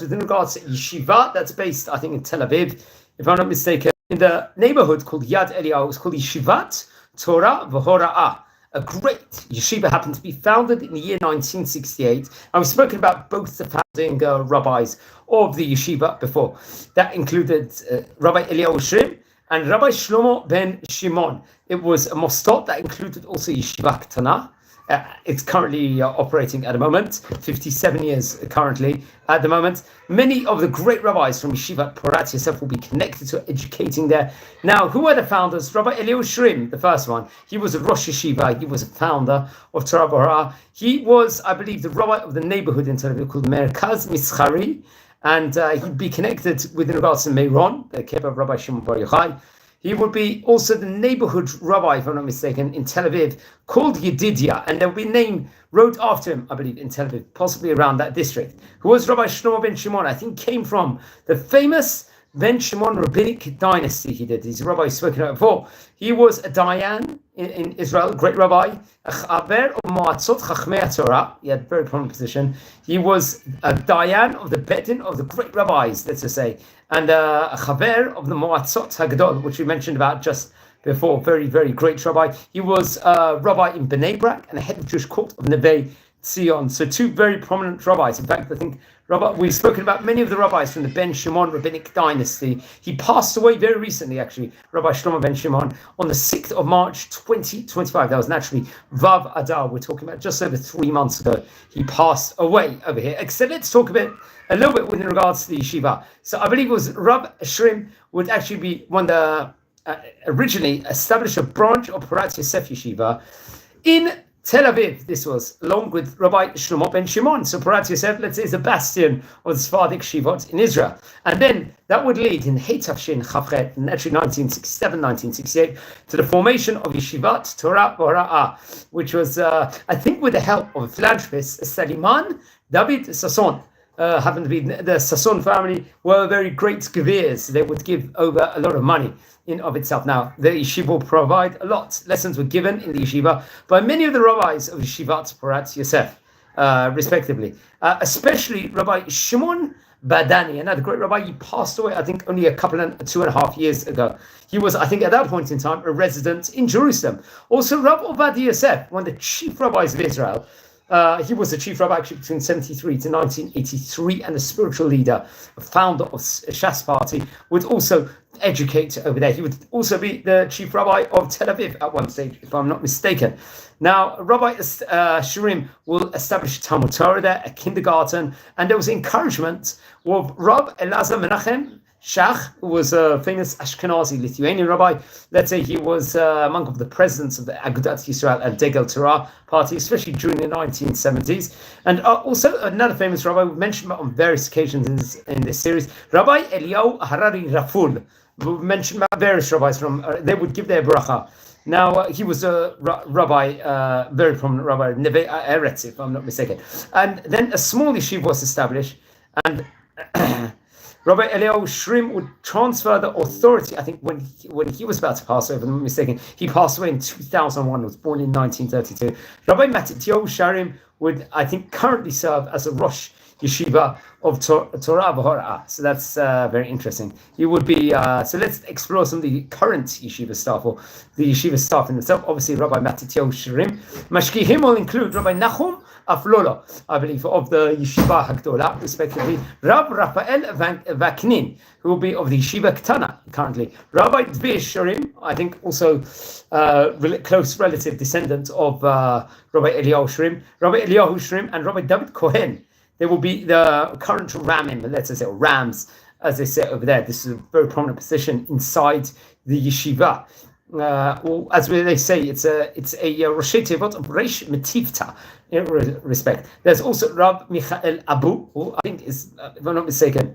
within regards to Yeshiva, that's based, I think, in Tel Aviv, if I'm not mistaken, in the neighborhood called Yad Eliyahu. It's called Yeshivat Torah V'Horaah. A great yeshiva happened to be founded in the year 1968. And we've spoken about both the founding rabbis of the yeshiva before. That included Rabbi Elihu Shrim and Rabbi Shlomo ben Shimon. It was a mostot that included also Yeshivat Torah. It's currently operating at the moment, 57 years currently at the moment. Many of the great rabbis from Yeshivat Porat Yosef will be connected to educating there. Now, who are the founders? Rabbi Elihu Shrim, the first one. He was a Rosh Yeshiva. He was a founder of Torah V'Horaah. He was, I believe, the rabbi of the neighborhood in Tel Aviv called Merkaz Mischari. And he'd be connected with regards to Meiron, the kever of Rabbi Shimon Bar Yochai. He would be also the neighborhood rabbi, if I'm not mistaken, in Tel Aviv, called Yedidia, and there will be a name wrote after him, I believe, in Tel Aviv, possibly around that district, who was Rabbi Shlomo ben Shimon. I think came from the famous Ben Shimon rabbinic dynasty. He's a rabbi who's spoken about before. He was a dayan in Israel, great rabbi, a chaver of Moatzot Chachmei Torah. He had a very prominent position. He was a dayan of the Bedin of the great rabbis, let's just say, and a chaver of the Moatzot Hagdol, which we mentioned about just before. Very, very great rabbi. He was a rabbi in Bnei Brak and a head of Jewish court of Neve Tzion. So two very prominent rabbis. In fact, I think we've spoken about many of the rabbis from the Ben Shimon rabbinic dynasty. He passed away very recently, actually, Rabbi Shlomo ben Shimon, on the 6th of March, 2025. That was naturally Vav Adar. We're talking about just over 3 months ago. He passed away over here. So let's talk a little bit with regards to the yeshiva. So I believe it was Rabbi Shrim would actually be one of the originally established a branch of Porat Yosef Yeshiva in Tel Aviv. This was along with Rabbi Shlomo ben Shimon. So Porat Yosef, let's say, is a bastion of the Sephardic Shivot in Israel. And then that would lead in Hey Tafshin Chavchet, in actually 1967, 1968, to the formation of Yeshivat Torah V'Horaah, which was, I think, with the help of a philanthropist, Saliman David Sasson. Happened to be the Sasson family were very great geviers. They would give over a lot of money in of itself. Now, the yeshiva will provide a lot. Lessons were given in the yeshiva by many of the rabbis of Yeshivat Porat Yosef, respectively, especially Rabbi Shimon Badani, another great rabbi. He passed away, I think, only 2.5 years ago. He was, I think, at that point in time, a resident in Jerusalem. Also, Rabbi Ovadia Yosef, one of the chief rabbis of Israel. He was the chief rabbi actually between 1973 to 1983, and the spiritual leader, founder of Shas Party, would also educate over there. He would also be the chief rabbi of Tel Aviv at one stage, if I'm not mistaken. Now, Rabbi Shirim will establish Talmud Torah there, a kindergarten, and there was encouragement of Rab Elazar Menachem Shach, who was a famous Ashkenazi Lithuanian rabbi. Let's say he was among the presidents of the Agudat Yisrael and Degel Torah party, especially during the 1970s. And also another famous rabbi we mentioned on various occasions in this series, Rabbi Eliyahu Harari Raful. We mentioned about various rabbis they would give their bracha. Now, he was a rabbi, very prominent rabbi, Neve Eretz, if I'm not mistaken. And then a small yeshiva was established, and Rabbi Elihu Shrim would transfer the authority, I think, when he was about to pass away, if I'm not mistaken. He passed away in 2001, was born in 1932. Rabbi Matityahu Sharim would, I think, currently serve as a Rosh Yeshiva of Torah V'Horaah. So that's very interesting. He would be, so let's explore some of the current yeshiva staff, or the yeshiva staff in itself. Obviously, Rabbi Matityahu Sharim. Mashkihim will include Rabbi Nachum Aflolo, I believe, of the Yeshiva Hagdola, respectively. Rab Raphael Vaknin, who will be of the Yeshiva Ktana currently. Rabbi Dvir Sharim, I think also close relative descendant of Rabbi Eliyahu Shrim. Rabbi Eliyahu Shrim and Rabbi David Kohen. They will be the current Ramim, let's say, or Rams, as they say over there. This is a very prominent position inside the yeshiva. Or as they say, it's a Roshei Tevot of Reish Metivta in respect. There's also Rab Michael Abu, who I think is, if I'm not mistaken,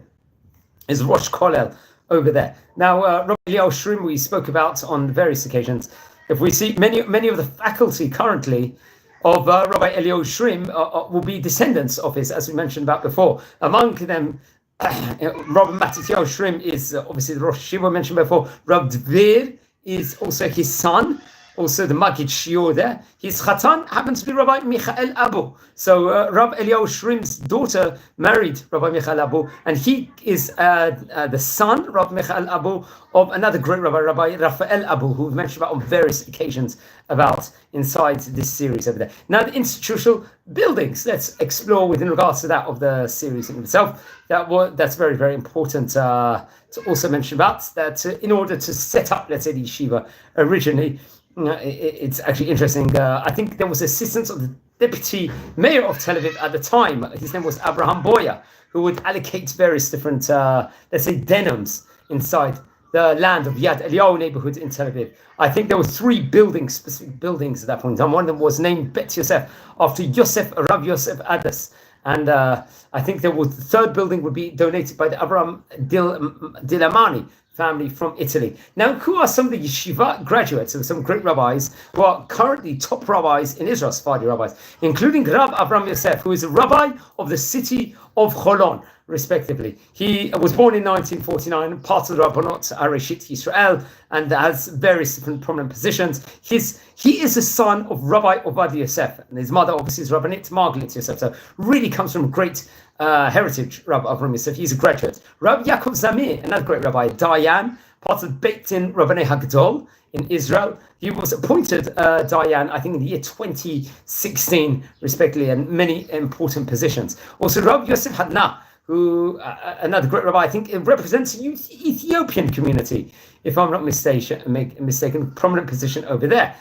is Rosh Kollel over there. Now, Rabbi Eliyahu Shrim, we spoke about on various occasions. If we see many of the faculty currently of Rabbi Eliyahu Shrim will be descendants of his, as we mentioned about before. Among them, Rabbi Matityahu Shrim is obviously the Rosh Yeshiva mentioned before. Rab Dvir is also his son, also the Magid Shiur there. His Chatan happens to be Rabbi Michael Abu. So Rabbi Eliyahu Shrim's daughter married Rabbi Michael Abu, and he is the son, Rabbi Michael Abu, of another great Rabbi, Rabbi Raphael Abu, who we've mentioned about on various occasions about inside this series over there. Now the institutional buildings, let's explore within regards to that of the series in itself. That's very, very important to also mention about that in order to set up, let's say, the yeshiva originally. It's actually interesting. I think there was assistance of the deputy mayor of Tel Aviv at the time. His name was Abraham Boya, who would allocate various different, let's say, denims inside the land of Yad Eliyahu neighborhood in Tel Aviv. I think there were 3 buildings, specific buildings at that point in time. One of them was named Bet Yosef after Rav Yosef Adas. And I think the 3rd building would be donated by the Abraham Dilamani family from Italy. Now, who are some of the yeshiva graduates of some great rabbis who are currently top rabbis in Israel, Sephardi rabbis, including Rav Avraham Yosef, who is a rabbi of the city of Holon, respectively. He was born in 1949, part of the Rabbanot Areshit Yisrael, and has various different prominent positions. He is the son of Rabbi Ovadia Yosef, and his mother obviously is Rabbanit Margaret Yosef, so really comes from great heritage, Rabbi Avraham Yosef. He's a graduate. Rabbi Yaakov Zamir, another great rabbi, Dayan, part of Beit Din Rabbanei Hagdol in Israel. He was appointed Dayan, I think, in the year 2016, respectively, and many important positions. Also, Rabbi Yosef Hadna, who another great rabbi, I think it represents the Ethiopian community, if I'm not mistaken, prominent position over there.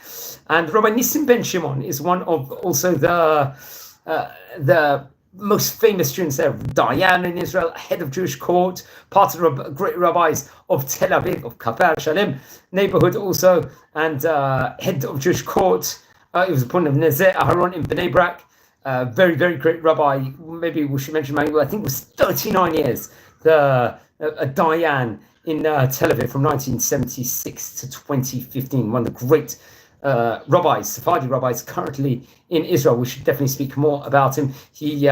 And Rabbi Nissim Ben Shimon is one of also the most famous students there, Dayan in Israel, head of Jewish court, part of the great rabbis of Tel Aviv, of Kafar Shalem neighborhood also, and head of Jewish court. He was appointed of Nezeh Aharon in Bnei Brak. Very, very great rabbi. Maybe we should mention, I think it was 39 years, a Dayan in Tel Aviv from 1976 to 2015. One of the great rabbis, Sephardi rabbis currently in Israel. We should definitely speak more about him. He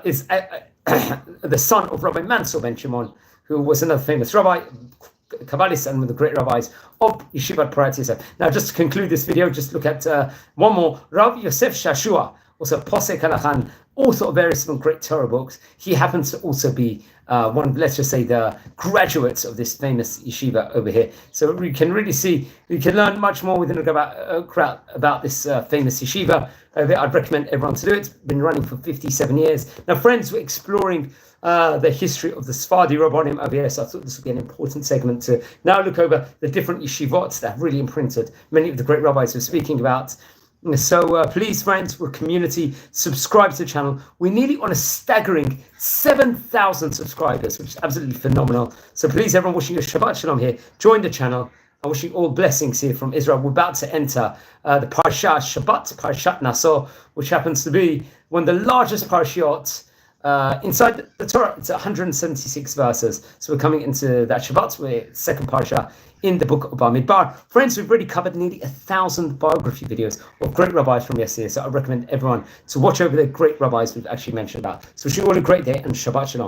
is the son of Rabbi Mansur Ben Shimon, who was another famous rabbi, Kabbalist, and one of the great rabbis of Yeshivat Torah. Now, just to conclude this video, just look at one more. Rav Yosef Shashua, also Posek Halachan, author of various great Torah books. He happens to also be one of, let's just say, the graduates of this famous yeshiva over here. So we can really see, we can learn much more within about this famous yeshiva. I'd recommend everyone to do it. It's been running for 57 years. Now, friends, we're exploring the history of the Sephardi Rabbanim over here. So I thought this would be an important segment to now look over the different yeshivot that have really imprinted many of the great rabbis we're speaking about. So please, friends, we're a community, subscribe to the channel. We're nearly on a staggering 7,000 subscribers, which is absolutely phenomenal. So please, everyone, wishing you a Shabbat Shalom here. Join the channel. I wish you all blessings here from Israel. We're about to enter the Parsha Shabbat, Parshat Naso, which happens to be one of the largest parashiot inside the Torah. It's 176 verses. So we're coming into that Shabbat, second Parsha in the book of Bamidbar. Friends, we've already covered nearly 1,000 biography videos of great rabbis from yesterday. So I recommend everyone to watch over the great rabbis we've actually mentioned about. So wish you all a great day and Shabbat Shalom.